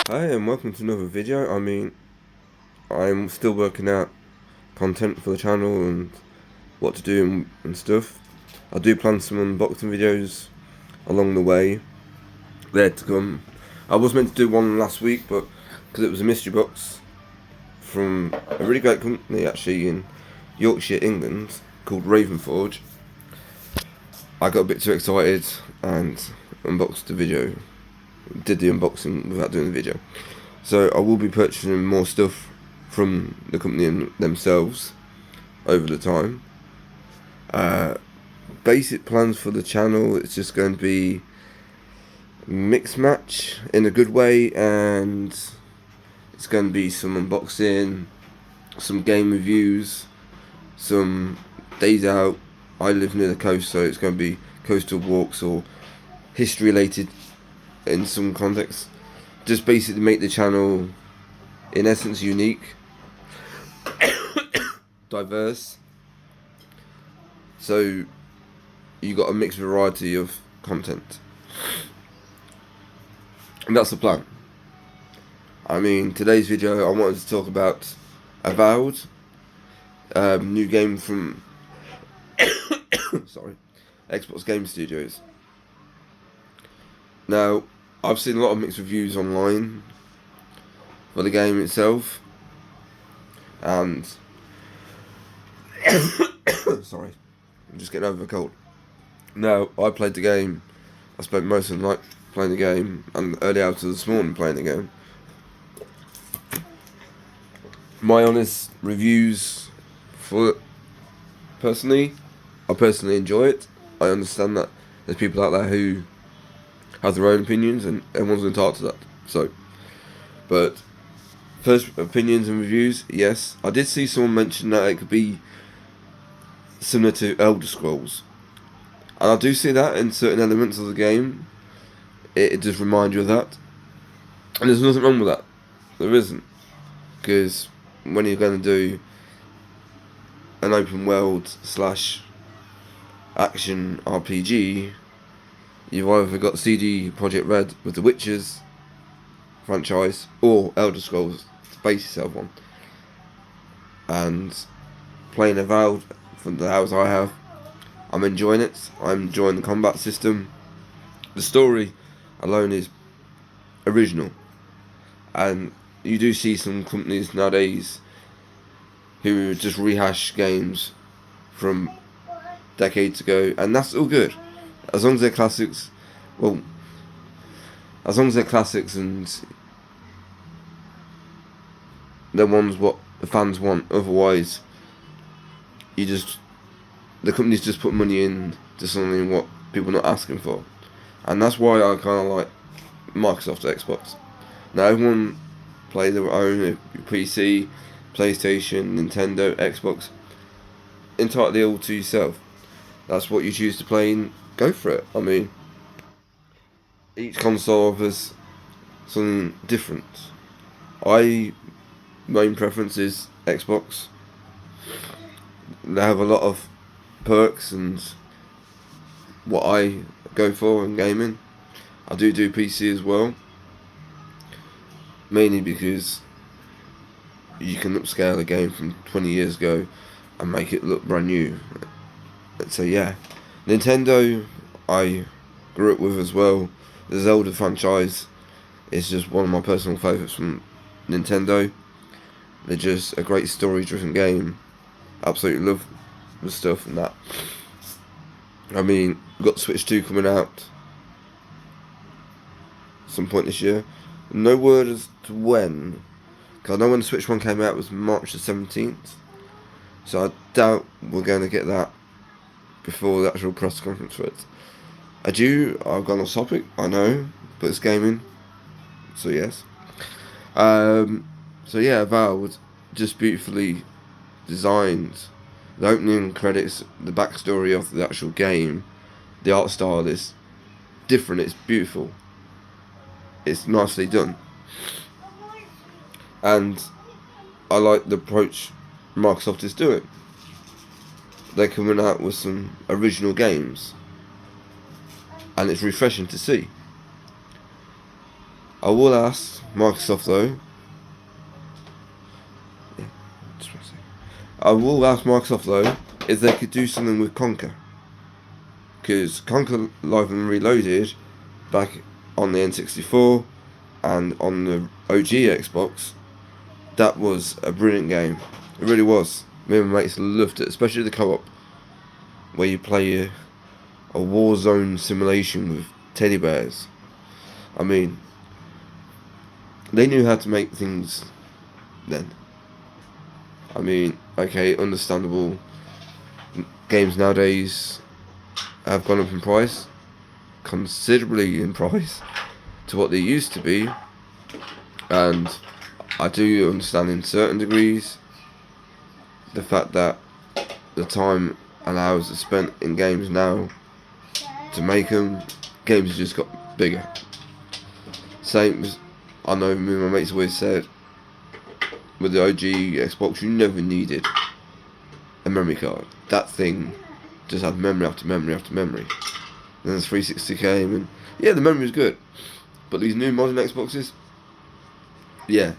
Hi and welcome to another video. I'm still working out content for the channel and what to do and stuff. I do plan some unboxing videos along the way there to come. I was meant to do one last week, but because it was a mystery box from a really great company actually in Yorkshire, England, called Ravenforge, I got a bit too excited and unboxed the video. Did the unboxing without doing the video. So I will be purchasing more stuff from the company themselves over the time. Basic plans for the channel, it's just going to be mix match in a good way, and it's going to be some unboxing, some game reviews, some days out. I live near the coast, so it's going to be coastal walks or history related in some context. Just basically make the channel in essence unique, diverse, so you got a mixed variety of content, and that's the plan. Today's video I wanted to talk about Avowed, new game from sorry, Xbox Game Studios. Now, I've seen a lot of mixed reviews online for the game itself, and sorry, I'm just getting over a cold. Now, I played the game. I spent most of the night playing the game, and early hours of this morning playing the game. My honest reviews for it, I personally enjoy it. I understand that there's people out there who have their own opinions, and everyone's entitled to that. So, but first opinions and reviews, yes. I did see someone mention that it could be similar to Elder Scrolls, and I do see that in certain elements of the game. It does remind you of that, and there's nothing wrong with that. There isn't, because when you're going to do an open world slash action RPG, you've either got CD Projekt Red with the Witchers franchise or Elder Scrolls to base yourself on. And playing Avowed from the hours I have, I'm enjoying it. I'm enjoying the combat system. The story alone is original, and you do see some companies nowadays who just rehash games from decades ago, and that's all good as long as they're classics. Well, as long as they're classics and they're ones what the fans want. Otherwise, the companies just put money in to something what people are not asking for, and that's why I kind of like Microsoft Xbox. Now everyone play their own PC, PlayStation, Nintendo, Xbox, entirely all to yourself. That's what you choose to play and go for it. Each console offers something different. My main preference is Xbox. They have a lot of perks and what I go for in gaming. I do PC as well, mainly because you can upscale a game from 20 years ago and make it look brand new. So yeah, Nintendo I grew up with as well. The Zelda franchise is just one of my personal favourites from Nintendo. They're just a great story-driven game. Absolutely love the stuff and that. We've got Switch 2 coming out some point this year. No word as to when, because I know when the Switch 1 came out was March the 17th. So I doubt we're going to get that before the actual press conference for it. I've gone off topic, I know, but it's gaming, so yes. So yeah, Avowed, just beautifully designed. The opening credits, the backstory of the actual game, the art style is different, it's beautiful. It's nicely done. And I like the approach Microsoft is doing. They're coming out with some original games, and it's refreshing to see. I will ask Microsoft though. I will ask Microsoft though if they could do something with Conker, because Conker Live and Reloaded back on the N64 and on the OG Xbox, that was a brilliant game. It really was. Me and my mates loved it, especially the co-op, where you play a war zone simulation with teddy bears. I mean, they knew how to make things then. I mean, okay, understandable. Games nowadays have gone up in price, considerably in price, to what they used to be, and I do understand in certain degrees the fact that the time and hours are spent in games now to make them, games have just got bigger. Same as, I know me and my mates always said, with the OG Xbox you never needed a memory card. That thing just had memory after memory after memory. And then the 360 came, and yeah, the memory was good. But these new modern Xboxes, yeah,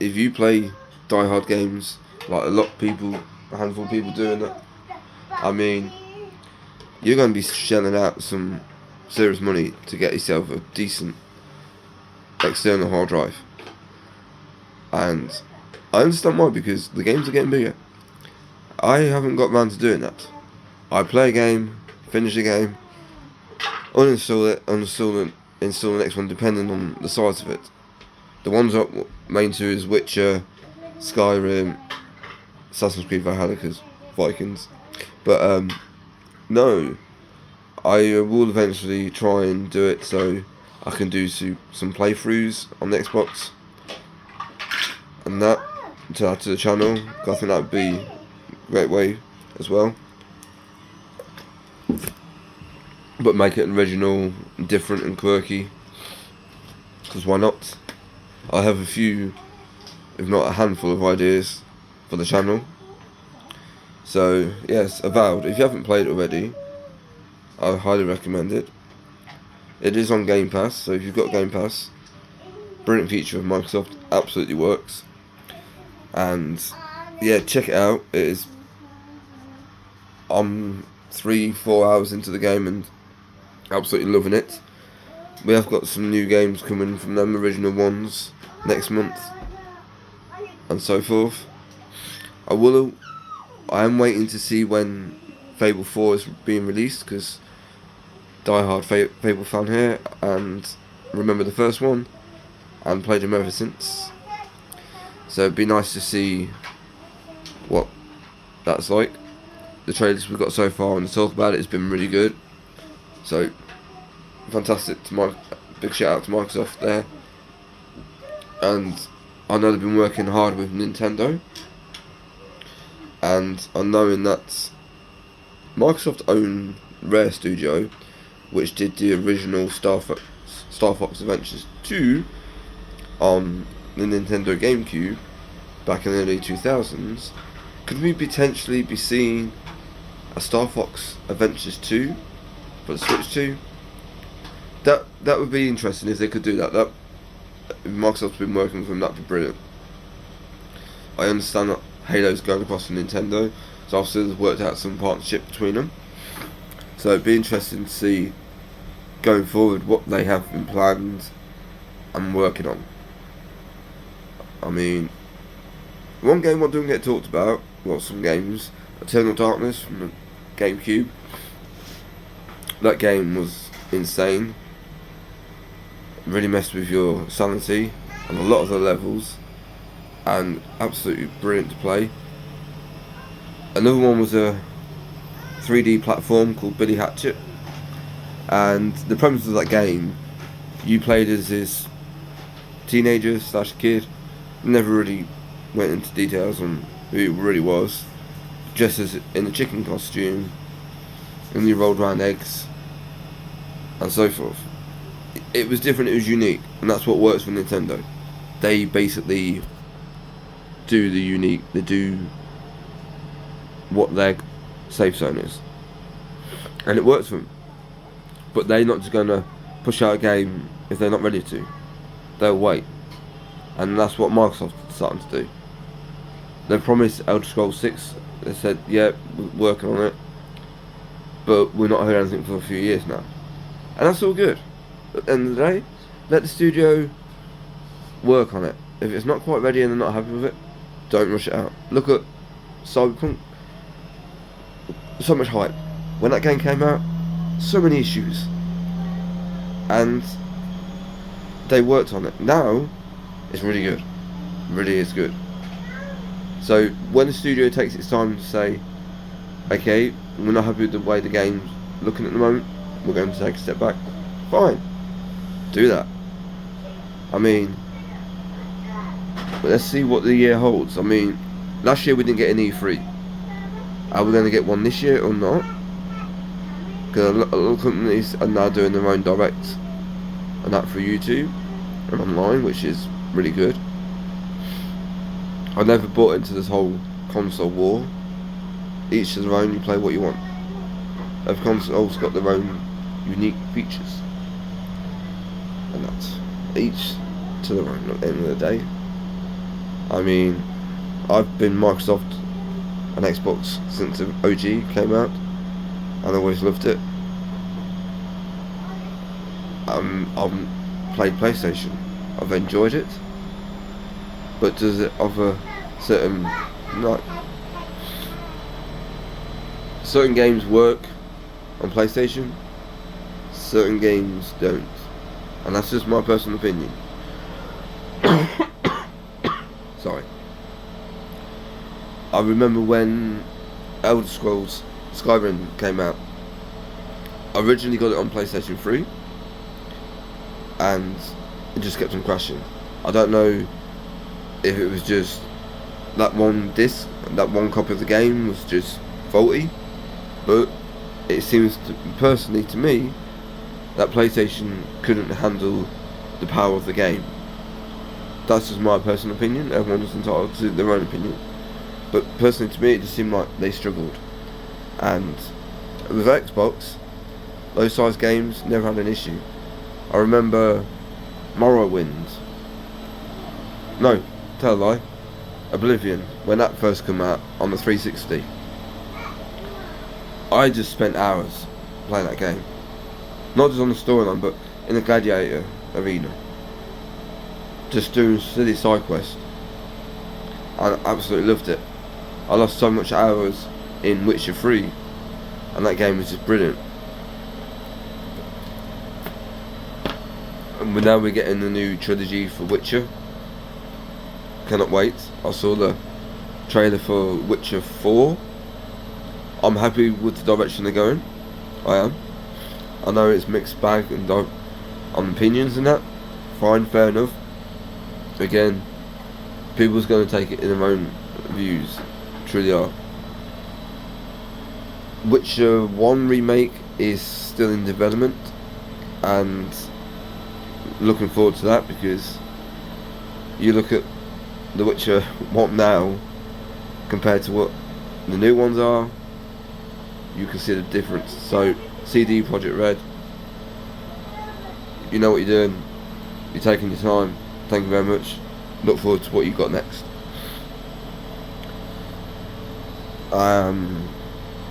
if you play die-hard games, like a handful of people doing that, I mean, you're going to be shelling out some serious money to get yourself a decent external hard drive. And I understand why, because the games are getting bigger. I haven't got round to doing that. I play a game, finish a game, uninstall it, uninstall it, install the next one depending on the size of it. The ones up main two is Witcher, Skyrim, Assassin's Creed Valhalla, because Vikings. But no, I will eventually try and do it so I can do some playthroughs on the Xbox and that, to add to the channel. I think that would be a great way as well. But make it original, different and quirky, because why not? I have a few, if not a handful of ideas for the channel. So yes, Avowed, if you haven't played it already, I highly recommend it. It is on Game Pass, so if you've got Game Pass, brilliant feature of Microsoft, absolutely works. And yeah, check it out. It is, I'm 3-4 hours into the game and absolutely loving it. We have got some new games coming from them original ones next month and so forth. I am waiting to see when Fable 4 is being released, because die-hard Fable fan here and remember the first one and played them ever since. So it'd be nice to see what that's like. The trailers we've got so far and the talk about it has been really good. So fantastic, big shout out to Microsoft there. And I know they've been working hard with Nintendo, and I know that Microsoft own Rare Studio, which did the original Star Fox Adventures 2 on the Nintendo GameCube back in the early 2000s. Could we potentially be seeing a Star Fox Adventures 2 for the Switch 2? That would be interesting if they could do that. If Microsoft's been working with them, that'd be brilliant. I understand that Halo's going across to Nintendo, so obviously they've worked out some partnership between them. So it'd be interesting to see going forward what they have been planned and working on. I mean, one game what doesn't get talked about, well, some games, Eternal Darkness from the GameCube. That game was insane. Really messed with your sanity on a lot of the levels, and absolutely brilliant to play. Another one was a 3D platform called Billy Hatchet, and the premise of that game, you played as this teenager / kid, never really went into details on who it really was, just as in a chicken costume, and you rolled around eggs and so forth. It was different, it was unique, and that's what works for Nintendo. They basically do the unique, they do what their safe zone is, and it works for them. But they're not just going to push out a game if they're not ready to. they'll wait. And that's what Microsoft's starting to do. They promised Elder Scrolls 6. They said, yeah, we're working on it. But we're not heard anything for a few years now. And that's all good. At the end of the day, let the studio work on it. If it's not quite ready and they're not happy with it, don't rush it out. Look at Cyberpunk. So much hype. When that game came out, so many issues. And they worked on it. Now, it's really good. Really is good. So when the studio takes its time to say, okay, we're not happy with the way the game's looking at the moment, we're going to take a step back, fine. Do that. I mean, let's see what the year holds. I mean, last year we didn't get an E3. Are we going to get one this year or not? Because a lot of companies are now doing their own directs and that through YouTube and online, which is really good. I never bought into this whole console war. Each to their own, you play what you want. Every console's got their own unique features. And that's each to their own at the end of the day. I mean, I've been Microsoft and Xbox since the OG came out, and I always loved it. I've played PlayStation. I've enjoyed it. But does it offer certain, like, certain games work on PlayStation, certain games don't, and that's just my personal opinion. Sorry. I remember when Elder Scrolls Skyrim came out. I originally got it on PlayStation 3, and it just kept on crashing. I don't know if it was just that one disc, that one copy of the game was just faulty, but it seems to, personally to me, that PlayStation couldn't handle the power of the game. That's just my personal opinion. Everyone's entitled to their own opinion, but personally to me it just seemed like they struggled. And with Xbox, those size games never had an issue. I remember Morrowind, no, tell a lie, Oblivion, when that first came out on the 360. I just spent hours playing that game. Not just on the storyline, but in the gladiator arena. Just doing silly side quests. I absolutely loved it. I lost so much hours in Witcher 3, and that game was just brilliant. And now we're getting the new trilogy for Witcher. Cannot wait. I saw the trailer for Witcher 4. I'm happy with the direction they're going. I am. I know it's mixed bag and on opinions and that. Fine, fair enough. Again, people's going to take it in their own views. Truly are. Witcher 1 remake is still in development, and looking forward to that, because you look at The Witcher 1 now compared to what the new ones are, you can see the difference. So CD Projekt Red, you know what you're doing, you're taking your time. Thank you very much. Look forward to what you've got next.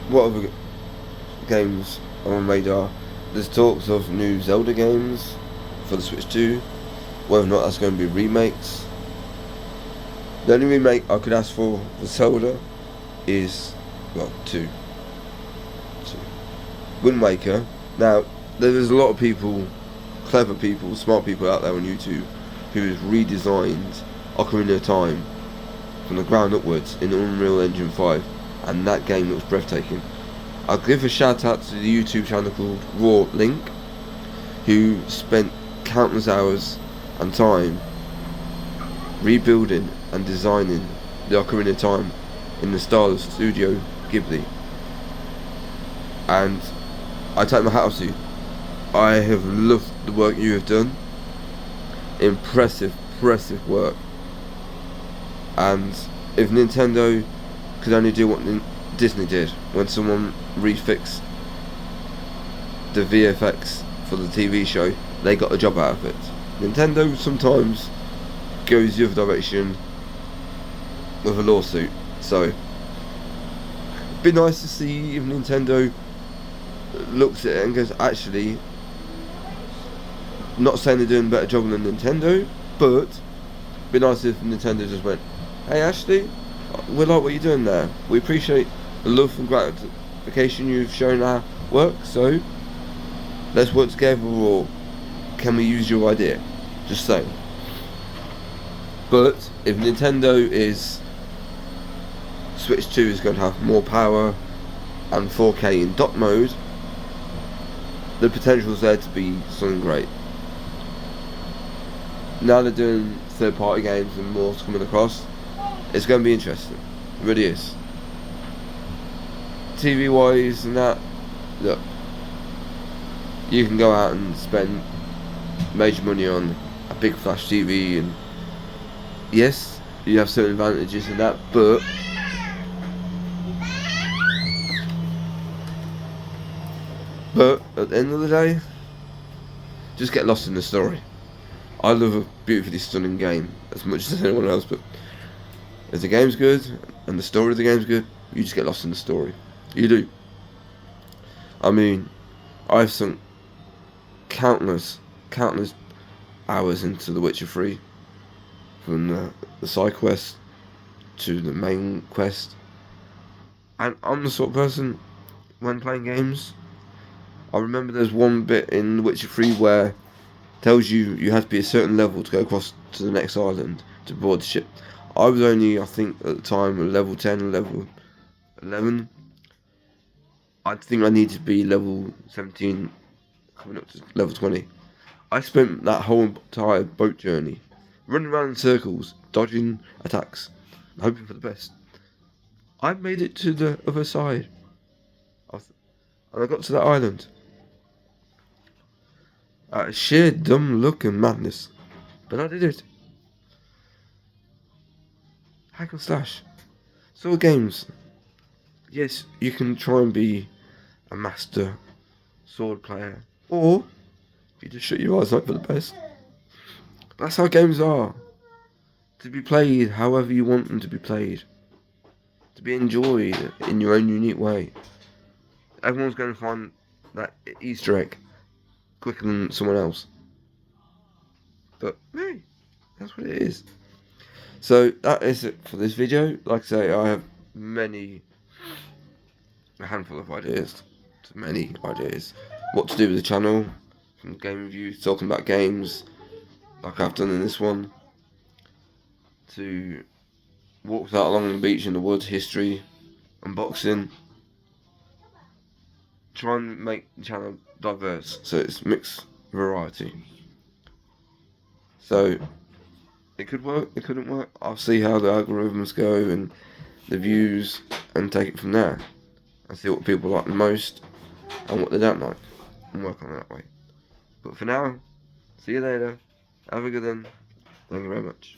What other games are on radar? There's talks of new Zelda games for the Switch 2. Whether or not that's going to be remakes. The only remake I could ask for Zelda is, well, two. Wind Waker. Now, there's a lot of people, clever people, smart people out there on YouTube who has redesigned Ocarina of Time from the ground upwards in Unreal Engine 5, and that game looks breathtaking. I'll give a shout out to the YouTube channel called Raw Link, who spent countless hours and time rebuilding and designing the Ocarina of Time in the style of Studio Ghibli, and I take my hat off to you. I have loved the work you have done. Impressive work. And if Nintendo could only do what Disney did when someone refixed the VFX for the TV show, they got a job out of it. Nintendo sometimes goes the other direction with a lawsuit. So, it'd be nice to see if Nintendo looks at it and goes, actually, not saying they're doing a better job than Nintendo, but it'd be nice if Nintendo just went, hey, actually, we like what you're doing there. We appreciate the love and gratification you've shown our work, so let's work together, or can we use your idea? Just saying. But if Nintendo is Switch 2 is going to have more power and 4K in dock mode, the potential is there to be something great. Now they're doing third party games and more's coming across, it's going to be interesting. It really is. TV wise and that, look, you can go out and spend major money on a big flash TV, and yes, you have certain advantages in that, but at the end of the day, just get lost in the story. I love a beautifully stunning game as much as anyone else, but if the game's good and the story of the game's good, you just get lost in the story. You do. I mean, I've sunk countless hours into The Witcher 3, from the side quest to the main quest, and I'm the sort of person, when playing games, I remember there's one bit in The Witcher 3 where it tells you have to be a certain level to go across to the next island to board the ship. I was only, I think at the time, level 10, level 11. I think I needed to be level 17, coming up to level 20. I spent that whole entire boat journey running around in circles, dodging attacks, hoping for the best. I made it to the other side, and I got to that island. Sheer dumb luck and madness, but I did it. Hack and slash. So games, yes, you can try and be a master sword player, or you just shut your eyes up for the best. That's how games are. To be played however you want them to be played. To be enjoyed in your own unique way. Everyone's going to find that Easter egg quicker than someone else. But hey, that's what it is. So that is it for this video. Like I say, I have a handful of ideas. Many ideas. What to do with the channel. From game reviews, talking about games, like I've done in this one, to walks out along the beach in the woods, history, unboxing. Try and make the channel diverse, so it's mixed variety. So it could work, it couldn't work. I'll see how the algorithms go and the views, and take it from there. And see what people like the most and what they don't like, and work on it that way. But for now, see you later. Have a good one. Thank you very much.